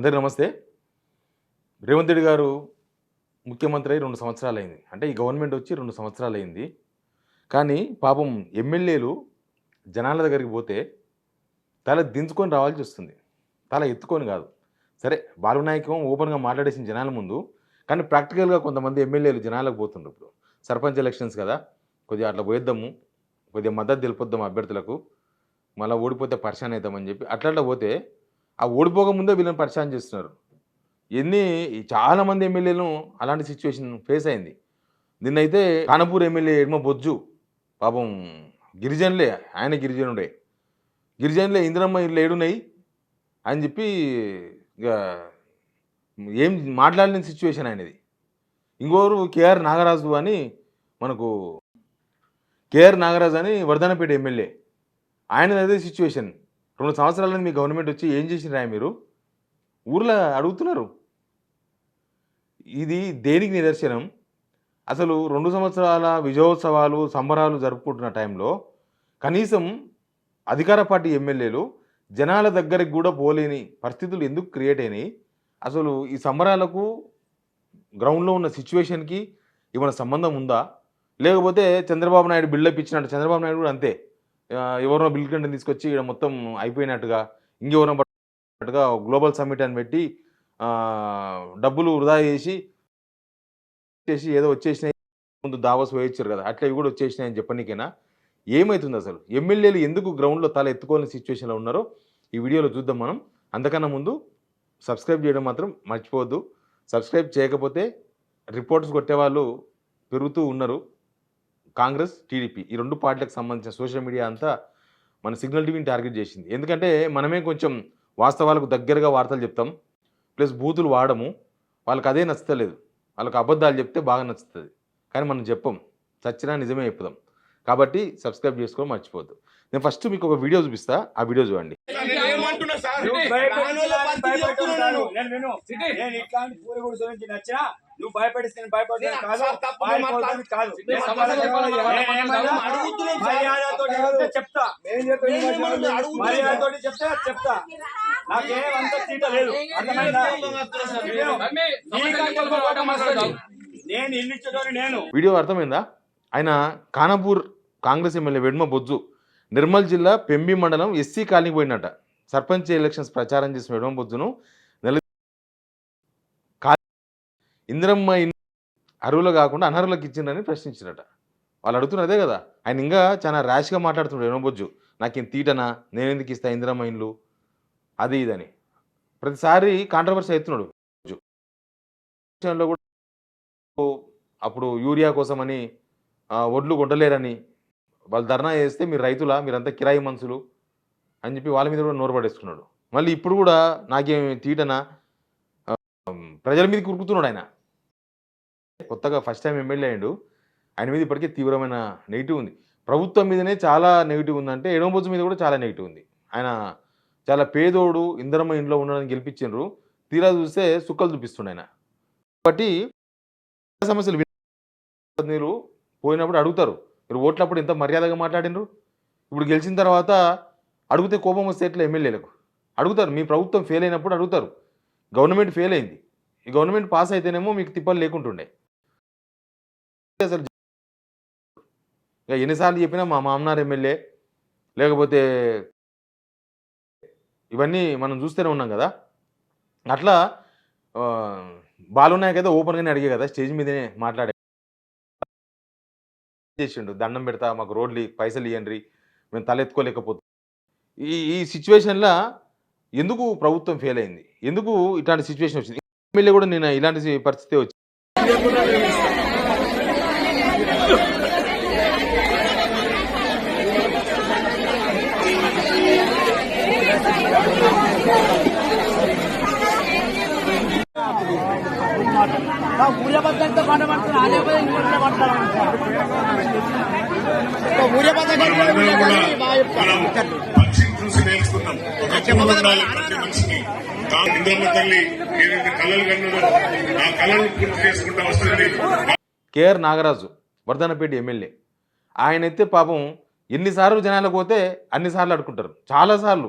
అందరికీ నమస్తే. రేవంత్ రెడ్డి గారు ముఖ్యమంత్రి అయ్యి 2 సంవత్సరాలయింది. అంటే ఈ గవర్నమెంట్ వచ్చి 2 సంవత్సరాలయింది. కానీ పాపం ఎమ్మెల్యేలు జనాల దగ్గరికి పోతే తల దించుకొని రావాల్సొస్తుంది. తల ఎత్తుకొని గాదు. సరే బాలునాయకం ఓపెన్‌గా మాట్లాడేసిన జనాల ముందు. కానీ ప్రాక్టికల్‌గా కొంతమంది ఎమ్మెల్యేలు జనాలకు పోతుండ్రు ఇప్పుడు. సర్పంచ్ ఎలక్షన్స్ కదా! కొద్దిగా అట్లా పోయొద్దాము. కొద్దిగా మద్దతు తెలుపొద్దాం అభ్యర్థులకు. మళ్ళా ఓడిపోతే పరేషాన్ అయితామని చెప్పి అట్లా పోతే ఆ ఓడిపోక ముందే వీళ్ళని పరేషాన్ చేస్తున్నారు. చాలామంది ఎమ్మెల్యేలను అలాంటి సిట్యుయేషన్ ఫేస్ అయింది. నిన్నైతే ఖానాపూర్ ఎమ్మెల్యే ఎడమ బొజ్జు పాపం గిరిజనులే, ఆయన గిరిజనుడే. గిరిజనులే ఇందిరమ్మ ఇల్లు ఏడున్నాయి అని చెప్పి ఇక ఏం మాట్లాడలేని సిట్యుయేషన్ ఆయనది. ఇంకోరు కేఆర్ నాగరాజు అని మనకు కేఆర్ నాగరాజు అని వర్ధనపేట ఎమ్మెల్యే. ఆయనది అదే సిట్యుయేషన్. 2 సంవత్సరాలని మీ గవర్నమెంట్ వచ్చి ఏం చేసిర్రా మీరు? ఊర్లో అడుగుతున్నారు. ఇది దేనికి నిదర్శనం? అసలు 2 సంవత్సరాల విజయోత్సవాలు, సంబరాలు జరుపుకుంటున్న టైంలో కనీసం అధికార పార్టీ ఎమ్మెల్యేలు జనాల దగ్గరికి కూడా పోలేని పరిస్థితులు ఎందుకు క్రియేట్ అయినాయి? అసలు ఈ సంబరాలకు గ్రౌండ్‌లో ఉన్న సిట్యుయేషన్‌కి ఏమైనా సంబంధం ఉందా? లేకపోతే చంద్రబాబు నాయుడు బిల్డప్ ఇచ్చినట్టు చంద్రబాబు నాయుడు కూడా అంతే. ఎవరినో బిల్ క్లింటన్ తీసుకొచ్చి ఈడ మొత్తం అయిపోయినట్టుగా, ఇంకెవరినో పట్టుగా గ్లోబల్ సమ్మిట్ అని పెట్టి డబ్బులు వృధా చేసి ఏదో వచ్చేసినాయి, ముందు దావోస్ పోయొచ్చారు కదా, అట్లా ఇవి కూడా వచ్చేసినాయని చెప్పనీకేనా? ఏమవుతుంది అసలు? ఎమ్మెల్యేలు ఎందుకు గ్రౌండ్‌లో తల ఎత్తుకోని సిట్యుయేషన్‌లో ఉన్నారో ఈ వీడియోలో చూద్దాం మనం. అంతకన్నా ముందు సబ్స్క్రైబ్ చేయడం మాత్రం మర్చిపోవద్దు. సబ్స్క్రైబ్ చేయకపోతే రిపోర్ట్స్ కొట్టేవాళ్ళు పెరుగుతూ ఉన్నారు. కాంగ్రెస్, టీడీపీ ఈ 2 పార్టీలకు సంబంధించిన సోషల్ మీడియా అంతా మన సిగ్నల్ టీవీని టార్గెట్ చేసింది. ఎందుకంటే మనమే కొంచెం వాస్తవాలకు దగ్గరగా వార్తలు చెప్తాం, ప్లస్ బూతులు వాడము. వాళ్ళకి అదే నచ్చలేదు. వాళ్ళకి అబద్ధాలు చెప్తే బాగా నచ్చుతుంది, కానీ మనం చెప్పం, చచ్చినా నిజమే చెప్పుదాం. కాబట్టి సబ్స్క్రైబ్ చేసుకోవడం మర్చిపోవద్దు. నేను ఫస్ట్ మీకు ఒక వీడియో చూపిస్తా, ఆ వీడియో చూడండి. నువ్వు భయపడిస్తే చెప్తా చెప్తా నాకేమంత తీట లేదు. నేను ఇల్లు ఇచ్చేటోని నేను. వీడియో అర్థమైందా? ఆయన ఖానాపూర్ కాంగ్రెస్ ఎమ్మెల్యే వెడ్మ బొజ్జు నిర్మల్ జిల్లా పెంబి మండలం ఎస్సీ కాలనీకి పోయినట. సర్పంచ్ ఎలక్షన్స్ ప్రచారం చేసిన వెడ్మ బొజ్జును ఇందిరమ్మ అర్హులు కాకుండా అనర్హులకు ఇచ్చిందని ప్రశ్నించినట. వాళ్ళు అడుగుతున్నారు అదే కదా. ఆయన ఇంకా చాలా ర్యాష్గా మాట్లాడుతున్నాడు వెడ్మ బొజ్జు. నాకేం తీటనా, నేను ఎందుకు ఇస్తా ఇందిరమ్మ ఇండ్లు, అది ఇదని ప్రతిసారి కాంట్రవర్సీ అవుతున్నాడు. కూడా అప్పుడు యూరియా కోసమని ఒడ్లు కొట్టలేరని వాళ్ళు ధర్నా చేస్తే మీరు రైతులా, మీరంతా కిరాయి మనుషులు అని చెప్పి వాళ్ళ మీద కూడా నోరు పడేసుకున్నాడు. మళ్ళీ ఇప్పుడు కూడా నాకేం తీటనా, ప్రజల మీద కురుకుతున్నాడు ఆయన. కొత్తగా ఫస్ట్ టైం ఎమ్మెల్యే అయ్యాడు. ఆయన మీద ఇప్పటికే తీవ్రమైన నెగిటివ్ ఉంది. ప్రభుత్వం మీదనే చాలా నెగిటివ్ ఉందంటే ఎడమబొజ్జు మీద కూడా చాలా నెగిటివ్ ఉంది. ఆయన చాలా పేదోడు, ఇందిరమ్మ ఇంట్లో ఉండడానికి గెలిపించిండ్రు, తీరా చూస్తే సుక్కలు చూపిస్తుండే ఆయన. కాబట్టి సమస్యలు మీరు పోయినప్పుడు అడుగుతారు, మీరు ఓట్లప్పుడు ఎంత మర్యాదగా మాట్లాడినరు, ఇప్పుడు గెలిచిన తర్వాత అడిగితే కోపం వస్తే ఎట్లా? ఎమ్మెల్యేలకు అడుగుతారు. మీ ప్రభుత్వం ఫెయిల్ అయినప్పుడు అడుగుతారు. గవర్నమెంట్ ఫెయిల్ అయింది, ఈ గవర్నమెంట్ పాస్ అయితేనేమో మీకు తిప్పలు లేకుంటుండే. అసలు ఎన్నిసార్లు చెప్పినా మా మామనార్ ఎమ్మెల్యే, లేకపోతే ఇవన్నీ మనం చూస్తూనే ఉన్నాం కదా. అట్లా బాలునాయక్ అయితే ఓపెన్గానే అడిగే కదా, స్టేజ్ మీదనే మాట్లాడే చేసిండు. దండం పెడతా, మాకు రోడ్లు పైసలు ఇవ్వండి, మేము తలెత్తుకోలేకపోతాం. ఈ సిచ్యువేషన్లో ఎందుకు ప్రభుత్వం ఫెయిల్ అయింది, ఎందుకు ఇట్లాంటి సిచ్యువేషన్ వచ్చింది? ఎమ్మెల్యే కూడా నేను ఇలాంటి పరిస్థితి వచ్చింది. చూసి నేర్చుకున్నాం. ప్రతి మనిషికి ఇంద్రమ్మ తల్లి ఏదైతే కళలు కన్నాడో ఆ కళలు పూర్తి చేసుకుంటూ వస్తుంది. K R Nagaraju Wardhannapet MLA. ఆయనైతే పాపం ఎన్నిసార్లు జనాలకు పోతే అన్నిసార్లు అడుకుంటారు. చాలాసార్లు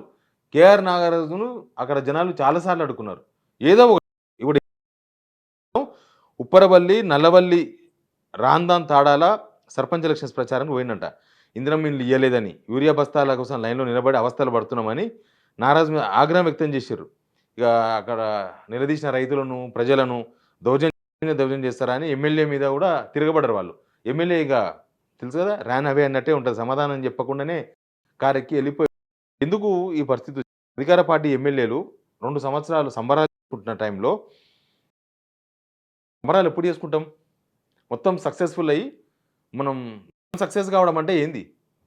కేఆర్ నాగరాజును అక్కడ జనాలు చాలాసార్లు అడుకున్నారు. ఏదో ఒక ఇప్పుడు ఉప్పరవల్లి, నల్లవల్లి, రాందాన్, తాడాల సర్పంచ్ ఎలక్షన్స్ ప్రచారానికి పోయిందంట. ఇందిరమ్మ ఇండ్లు ఇయ్యలేదని, యూరియా బస్తాల కోసం లైన్‌లో నిలబడి అవస్థలు పడుతున్నామని ఆగ్రహం వ్యక్తం చేసిర్రు. ఇక అక్కడ నిలదీసిన రైతులను, ప్రజలను దౌర్జన్యం చేస్తారా అని ఎమ్మెల్యే మీద కూడా తిరగబడ్డారు వాళ్ళు. ఎమ్మెల్యే ఇక తెలుసు కదా, ర్యాన్ అవే అన్నట్టే ఉంటది. సమాధానం చెప్పకుండానే కారెక్కి వెళ్ళిపోయి ఎందుకు ఈ పరిస్థితి వచ్చింది? అధికార పార్టీ ఎమ్మెల్యేలు 2 సంవత్సరాలు సంబరాలు చేసుకుంటున్న టైంలో సంబరాలు ఎప్పుడు చేసుకుంటాం? మొత్తం సక్సెస్‌ఫుల్ అయ్యి మనం సక్సెస్ కావడం అంటే ఏంది?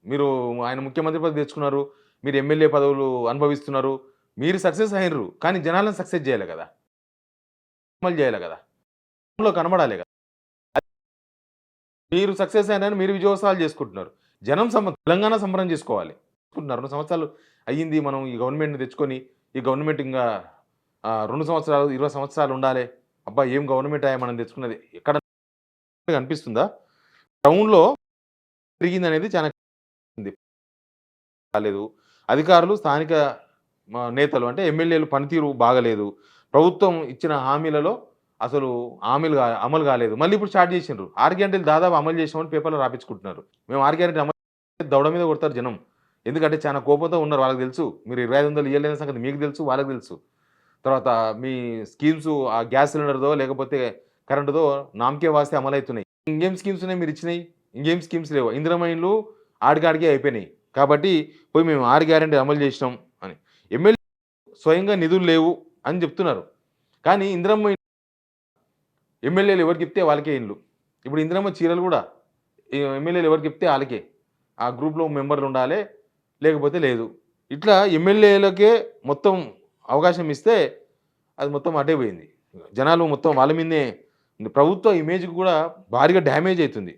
మీరు ఆయన ముఖ్యమంత్రి పదవి తెచ్చుకున్నారు. మీరు ఎమ్మెల్యే పదవులు అనుభవిస్తున్నారు. మీరు సక్సెస్ అయ్యిండ్రు. కానీ జనాలను సక్సెస్ చేయాలి కదా! అమలు చేయాలి కదా! లో కనబడాలి కదా! మీరు సక్సెస్ అయినారని మీరు విజయోత్సవాలు చేసుకుంటున్నారు. జనం తెలంగాణ సంబరం చేసుకోవాలి. చేసుకుంటున్నారు. 2 సంవత్సరాలు అయ్యింది మనం ఈ గవర్నమెంట్‌ని తెచ్చుకొని, ఈ గవర్నమెంట్ ఇంకా 2 సంవత్సరాలు, 20 సంవత్సరాలు ఉండాలి. అబ్బా! ఏం గవర్నమెంట్ మనం తెచ్చుకున్నది. ఎక్కడ అనిపిస్తుందా? టౌన్‌లో పెరిగిందనేది చాలా ఉంది. కాలేదు. అధికారులు, స్థానిక నేతలు అంటే ఎమ్మెల్యేలు పనితీరు బాగలేదు. ప్రభుత్వం ఇచ్చిన హామీలలో అసలు అమలు కాలేదు. మళ్ళీ ఇప్పుడు స్టార్ట్ చేసిండ్రు. 6 గ్యారెంటీలు దాదాపు అమలు చేసామని పేపర్‌లో రాపించుకుంటున్నారు. మేము 6 గ్యారెంటీ అమలు దవడ మీద కొడతారు జనం. ఎందుకంటే చాలా కోపంతో ఉన్నారు. వాళ్ళకి తెలుసు. మీరు 2500 ఇయ్యలేని సంగతి మీకు తెలుసు, వాళ్ళకి తెలుసు. తర్వాత మీ స్కీమ్స్ ఆ గ్యాస్ సిలిండర్‌దో లేకపోతే కరెంటుదో నామకే వాస్తే అమలవుతున్నాయి. ఇంకేం స్కీమ్స్ ఉన్నాయి మీరు ఇచ్చినయి? ఇంకేం స్కీమ్స్ లేవు. ఇందిరమ్మ ఇండ్లు ఆడికాడికే అయిపోయినాయి. కాబట్టి పోయి మేము 6 గ్యారెంటీ అమలు చేసినాం అని. ఎమ్మెల్యే స్వయంగా నిధులు లేవు అని చెప్తున్నారు. కానీ ఇందిరమ్మ ఎమ్మెల్యేలు ఎవరికి చెప్తే వాళ్ళకే ఇండ్లు. ఇప్పుడు ఇందిరమ్మ చీరలు కూడా ఎమ్మెల్యేలు ఎవరికి చెప్తే వాళ్ళకే. ఆ గ్రూప్‌లో మెంబర్లు ఉండాలి, లేకపోతే లేదు. ఇట్లా ఎమ్మెల్యేలకే మొత్తం అవకాశం ఇస్తే అది మొత్తం అటే పోయింది. జనాలు మొత్తం వాళ్ళ మీదనే ప్రభుత్వ ఇమేజ్‌కి కూడా భారీగా డ్యామేజ్ అవుతుంది.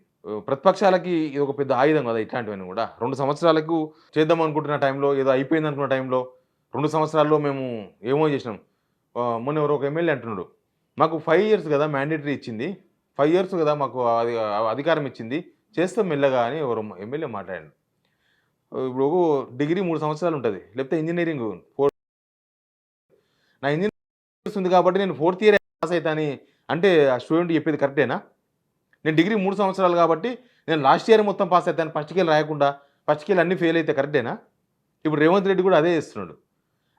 ప్రతిపక్షాలకి ఇది ఒక పెద్ద ఆయుధం కదా ఇట్లాంటివన్నీ కూడా. 2 సంవత్సరాలకు చేద్దాం అనుకుంటున్న టైంలో, ఏదో అయిపోయింది అనుకున్న టైంలో, 2 సంవత్సరాల్లో మేము ఏమో చేసినాం. మొన్న ఎవరో ఒక ఎమ్మెల్యే అంటున్నాడు, మాకు 5 ఇయర్స్ కదా మ్యాండేటరీ ఇచ్చింది. 5 ఇయర్స్ కదా మాకు అధికారం ఇచ్చింది. చేస్తాం మెల్లగా అని ఎవరో ఎమ్మెల్యే మాట్లాడాడు. ఇప్పుడు డిగ్రీ 3 సంవత్సరాలు ఉంటుంది. లేకపోతే ఇంజినీరింగ్ నా ఇంజినీరింగ్ ఉంది కాబట్టి నేను 4th ఇయర్ పాస్ అవుతా అని అంటే ఆ స్టూడెంట్ చెప్పేది కరెక్టేనా? నేను డిగ్రీ 3 సంవత్సరాలు కాబట్టి నేను లాస్ట్ ఇయర్ మొత్తం పాస్ అవుతాను. ఫస్ట్ ఇయర్ రాయకుండా ఫస్ట్ ఇయర్ అన్నీ ఫెయిల్ అయితే కరెక్టేనా? ఇప్పుడు రేవంత్ రెడ్డి కూడా అదే చేస్తున్నాడు.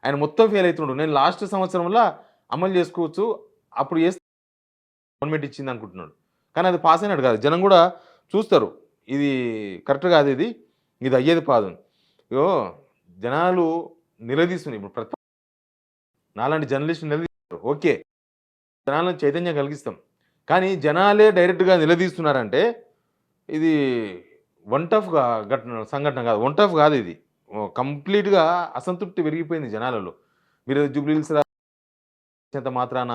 ఆయన మొత్తం ఫెయిల్ అవుతున్నాడు. నేను లాస్ట్ సంవత్సరంలో అమలు చేసుకోవచ్చు, అప్పుడు చేస్తే గవర్నమెంట్ ఇచ్చింది అనుకుంటున్నాడు. కానీ అది పాస్ అయినట్టు కాదు. జనం కూడా చూస్తారు, ఇది కరెక్ట్ కాదు, ఇది అయ్యేది కాదు. ఇగో జనాలు నిలదీస్తున్నారు. ఇప్పుడు నాలాంటి జర్నలిస్టులు నిలదీస్తారు, ఓకే, జనాలను చైతన్యం కలిగిస్తాం. కానీ జనాలే డైరెక్ట్గా నిలదీస్తున్నారంటే ఇది సంఘటన కాదు, కాదు ఇది. కంప్లీట్గా అసంతృప్తి పెరిగిపోయింది జనాలలో. మీరు జూబ్లీ హిల్స్ గెలిచేంత మాత్రాన,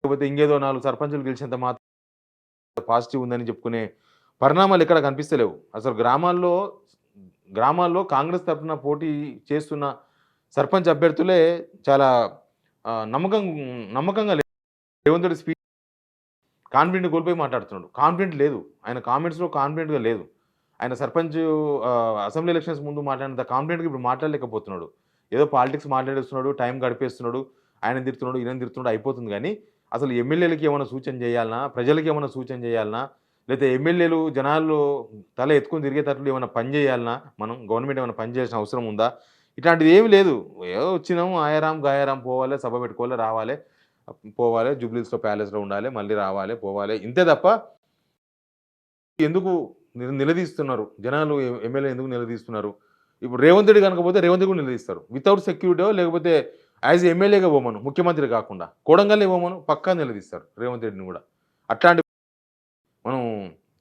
లేకపోతే ఇంకేదో 4 సర్పంచులు గెలిచేంత మాత్రం పాజిటివ్ ఉందని చెప్పుకునే పరిణామాలు ఎక్కడ కనిపిస్తలేవు. అసలు గ్రామాల్లో కాంగ్రెస్ తరఫున పోటీ చేస్తున్న సర్పంచ్ అభ్యర్థులే చాలా నమ్మకంగా లేదు. రేవంత్ రెడ్డి స్పీచ్ కాన్ఫిడెంట్ కోల్పోయి మాట్లాడుతున్నాడు. కాన్ఫిడెంట్ లేదు, ఆయన కామెంట్స్లో కాన్ఫిడెంట్గా లేదు. ఆయన సర్పంచ్ అసెంబ్లీ ఎలక్షన్స్ ముందు మాట్లాడినంత కాన్ఫిడెంట్గా ఇప్పుడు మాట్లాడలేకపోతున్నాడు. ఏదో పాలిటిక్స్ మాట్లాడేస్తున్నాడు, టైం గడిపేస్తున్నాడు, ఆయన తిడుతున్నాడు, ఈయన తిడుతున్నాడు, అయిపోతుంది. కానీ అసలు ఎమ్మెల్యేలకి ఏమైనా సూచన చేయాలన్నా, ప్రజలకి ఏమైనా సూచన చేయాలన్నా, లేకపోతే ఎమ్మెల్యేలు జనాల్లో తల ఎత్తుకొని తిరిగేటట్లు ఏమైనా పని చేయాలన్నా, మనం గవర్నమెంట్ ఏమైనా పని చేయాల్సిన అవసరం ఉందా? ఇట్లాంటిది ఏమి లేదు. ఏదో వచ్చినాము ఆయారాం గాయారాం పోవాలి, సభ పెట్టుకోవాలి, రావాలి, పోవాలి, జూబ్లీహిల్స్లో ప్యాలెస్లో ఉండాలి, మళ్ళీ రావాలి, పోవాలి, ఇంతే తప్ప ఎందుకు నిలదీస్తున్నారు జనాలు? ఎమ్మెల్యే ఎందుకు నిలదీస్తున్నారు? ఇప్పుడు రేవంత్ రెడ్డి కనుక పోతే రేవంత్ రెడ్డి కూడా నిలదీస్తారు. వితౌట్ సెక్యూరిటీ లేకపోతే యాజ్ ఎమ్మెల్యేగా పోమను, ముఖ్యమంత్రి కాకుండా కోడంగల్ని పోమను, పక్కా నిలదీస్తారు రేవంత్ రెడ్డిని కూడా. అట్లాంటి మనం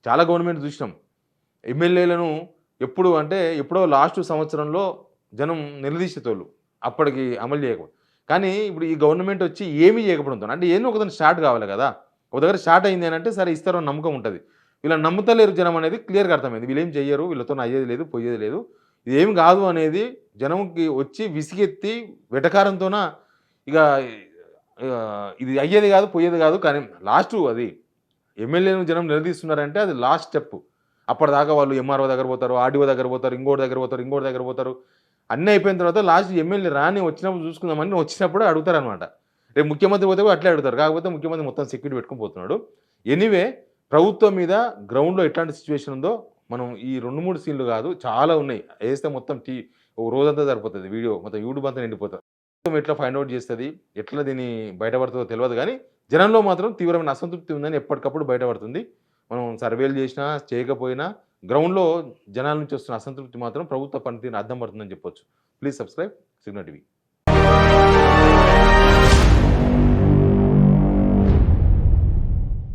చాలా గవర్నమెంట్ చూసినాం. ఎమ్మెల్యేలను ఎప్పుడో లాస్ట్ సంవత్సరంలో జనం నిలదీసేటోళ్ళు, అప్పటికి అమలు చేయకపోతే. కానీ ఇప్పుడు ఈ గవర్నమెంట్ వచ్చి ఏమీ చేయకపోవడంతో, అంటే ఏదో ఒకదాన్ని స్టార్ట్ కావాలి కదా. ఒక దగ్గర స్టార్ట్ అయింది అని అంటే సరే ఇస్తారో నమ్మకం ఉంటుంది. వీళ్ళని నమ్ముతలేరు జనం అనేది క్లియర్గా అర్థమైంది. వీళ్ళు ఏం చెయ్యరు, వీళ్ళతో అయ్యేది లేదు, పోయేది లేదు, ఇది ఏం కాదు అనేది జనంకి వచ్చి విసిగెత్తి వెటకారంతోన ఇక ఇది అయ్యేది కాదు, పోయేది కాదు. కానీ లాస్ట్ అది ఎమ్మెల్యేను జనం నిలదీస్తున్నారంటే అది లాస్ట్ స్టెప్. అప్పటిదాకా వాళ్ళు ఎంఆర్ఓ దగ్గర పోతారు, ఆర్డీఓ దగ్గర పోతారు, ఇంకోటి దగ్గర పోతారు, అన్నీ అయిపోయిన తర్వాత లాస్ట్ ఎమ్మెల్యే వచ్చినప్పుడు చూసుకుందామని వచ్చినప్పుడు అడుగుతారనమాట. రేపు ముఖ్యమంత్రి పోతే కూడా అట్లే అడుగుతారు. కాకపోతే ముఖ్యమంత్రి మొత్తం సెక్యూరిటీ పెట్టుకొని పోతున్నాడు. ఎనీవే ప్రభుత్వం మీద గ్రౌండ్‌లో ఎట్లాంటి సిట్యుయేషన్ ఉందో మనం ఈ 2, 3 సీన్‌లు కాదు చాలా ఉన్నాయి. ఏస్తే మొత్తం ఒక రోజంతా సరిపోతది వీడియో. మొత్తం యూట్యూబ్ అంతా నిండిపోతది. ప్రభుత్వం ఎట్లా ఫైండ్ ఔట్ చేస్తది, ఎట్లా దీన్ని బయటపడుతుందో తెలవదు గానీ, జనంలో మాత్రం తీవ్రమైన అసంతృప్తి ఉందని ఎప్పటికప్పుడు బయటపడుతుంది. మనం సర్వేలు చేసినా, చేయకపోయినా గ్రౌండ్‌లో జనాల నుంచి వస్తున్న అసంతృప్తి మాత్రం ప్రభుత్వ పనితీరుని అద్దం పడుతుందని చెప్పొచ్చు. Please subscribe signal TV.